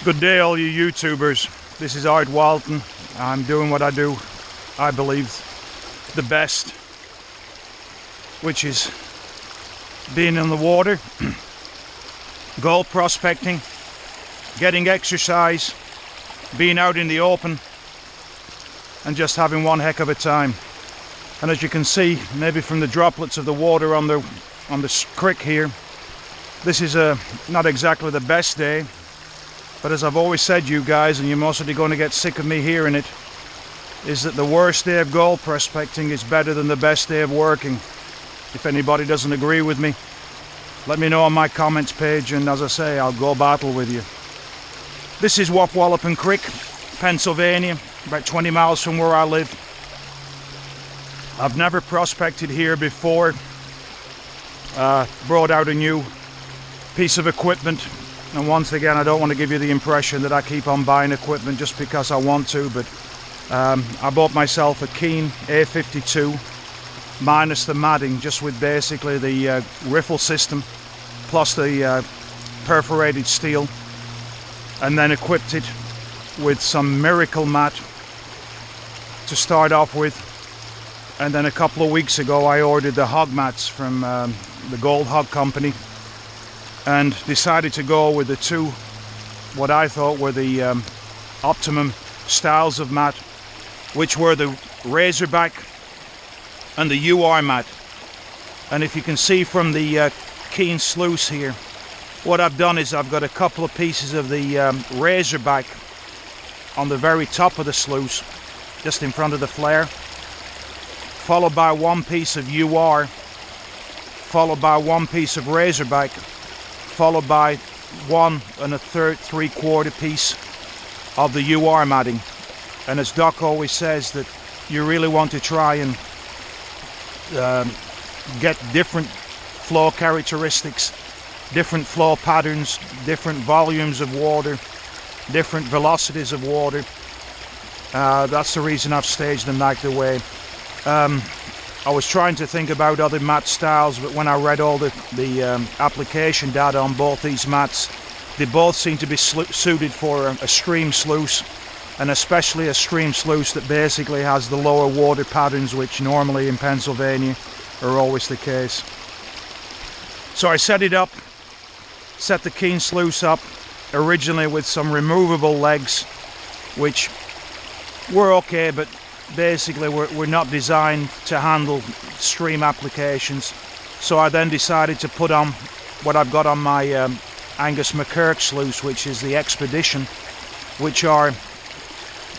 Good day, all you YouTubers. This is Art Walton. I'm doing what I do, I believe, the best, which is being in the water, gold prospecting, getting exercise, being out in the open, and just having one heck of a time. And as you can see, maybe from the droplets of the water on the creek here, this is not exactly the best day. But as I've always said, you guys, and you're mostly going to get sick of me hearing it, is that the worst day of gold prospecting is better than the best day of working. If anybody doesn't agree with me, let me know on my comments page, and as I say, I'll go battle with you. This is Wapwallopin Creek, Pennsylvania, about 20 miles from where I live. I've never prospected here before. Brought out a new piece of equipment. And once again, I don't want to give you the impression that I keep on buying equipment just because I want to, but I bought myself a Keene A-52 minus the matting, just with basically the riffle system plus the perforated steel, and then equipped it with some miracle mat to start off with. And then a couple of weeks ago I ordered the hog mats from the Gold Hog company, and decided to go with the two, what I thought were the optimum styles of mat, which were the Razorback and the UR mat. And if you can see from the Keene sluice here, what I've done is I've got a couple of pieces of the Razorback on the very top of the sluice, just in front of the flare, followed by one piece of UR, followed by one piece of Razorback, followed by 1 3/4 piece of the UR matting. And as Doc always says, that you really want to try and get different flow characteristics, different flow patterns, different volumes of water, different velocities of water. That's the reason I've staged them like the way. I was trying to think about other mat styles, but when I read all the application data on both these mats, they both seem to be suited for a stream sluice, and especially a stream sluice that basically has the lower water patterns, which normally in Pennsylvania are always the case. So I set it up, set the Keene sluice up originally with some removable legs, which were okay, but basically we're not designed to handle stream applications. So I then decided to put on what I've got on my Angus McKirk sluice, which is the Expedition, which are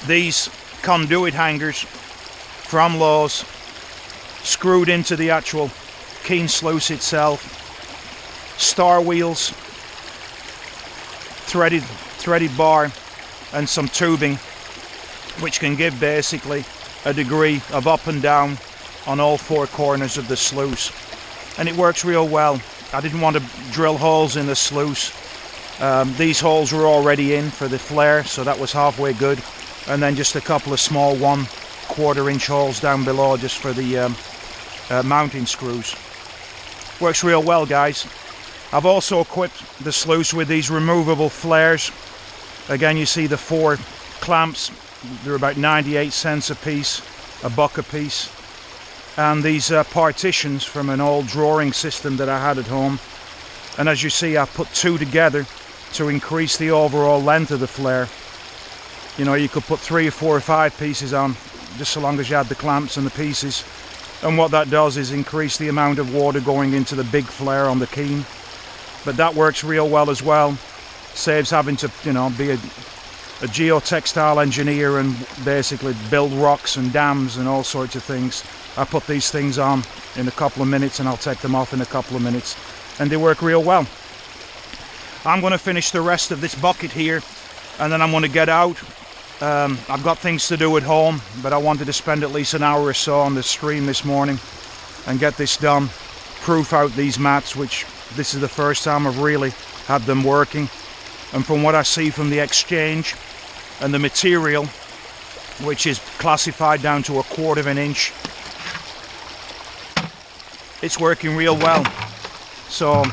these conduit hangers from Lowe's, screwed into the actual Keene sluice itself, star wheels, threaded bar, and some tubing, which can give basically a degree of up and down on all four corners of the sluice. And it works real well. I didn't want to drill holes in the sluice. These holes were already in for the flare, so that was halfway good. And then just a couple of small 1/4 inch holes down below just for the mounting screws. Works real well, guys. I've also equipped the sluice with these removable flares. Again, you see the 4 clamps. They're about 98 cents a piece, $1 a piece. And these partitions from an old drawing system that I had at home. And as you see, I put 2 together to increase the overall length of the flare. You know, you could put 3 or 4 or 5 pieces on, just so long as you had the clamps and the pieces. And what that does is increase the amount of water going into the big flare on the Keene. But that works real well as well. Saves having to, you know, be a geotextile engineer and basically build rocks and dams and all sorts of things. I put these things on in a couple of minutes, and I'll take them off in a couple of minutes, and they work real well. I'm going to finish the rest of this bucket here, and then I'm going to get out. I've got things to do at home, but I wanted to spend at least an hour or so on the stream this morning and get this done, proof out these mats, which this is the first time I've really had them working. And from what I see from the exchange and the material, which is classified down to 1/4 inch, it's working real well. So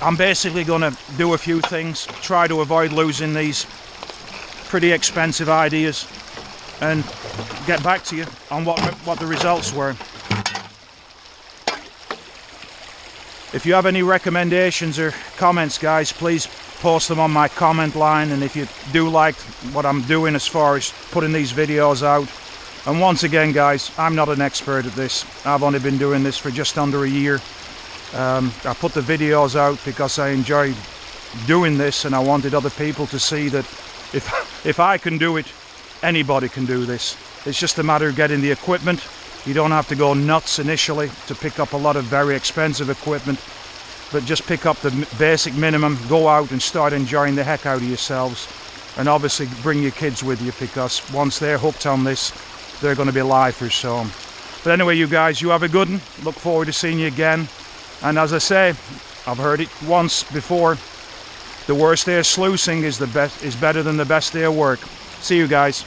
I'm basically going to do a few things, try to avoid losing these pretty expensive ideas and get back to you on what the results were. If you have any recommendations or comments, guys, please post them on my comment line. And if you do like what I'm doing as far as putting these videos out, and once again, guys, I'm not an expert at this. I've only been doing this for just under a year. I put the videos out because I enjoy doing this, and I wanted other people to see that if I can do it, anybody can do this. It's just a matter of getting the equipment. You don't have to go nuts initially to pick up a lot of very expensive equipment, but just pick up the basic minimum, go out and start enjoying the heck out of yourselves. And obviously bring your kids with you, because once they're hooked on this, they're going to be lifers. So, but anyway, you guys, you have a good one. Look forward to seeing you again. And as I say, I've heard it once before, the worst day of sluicing is better than the best day of work. See you guys.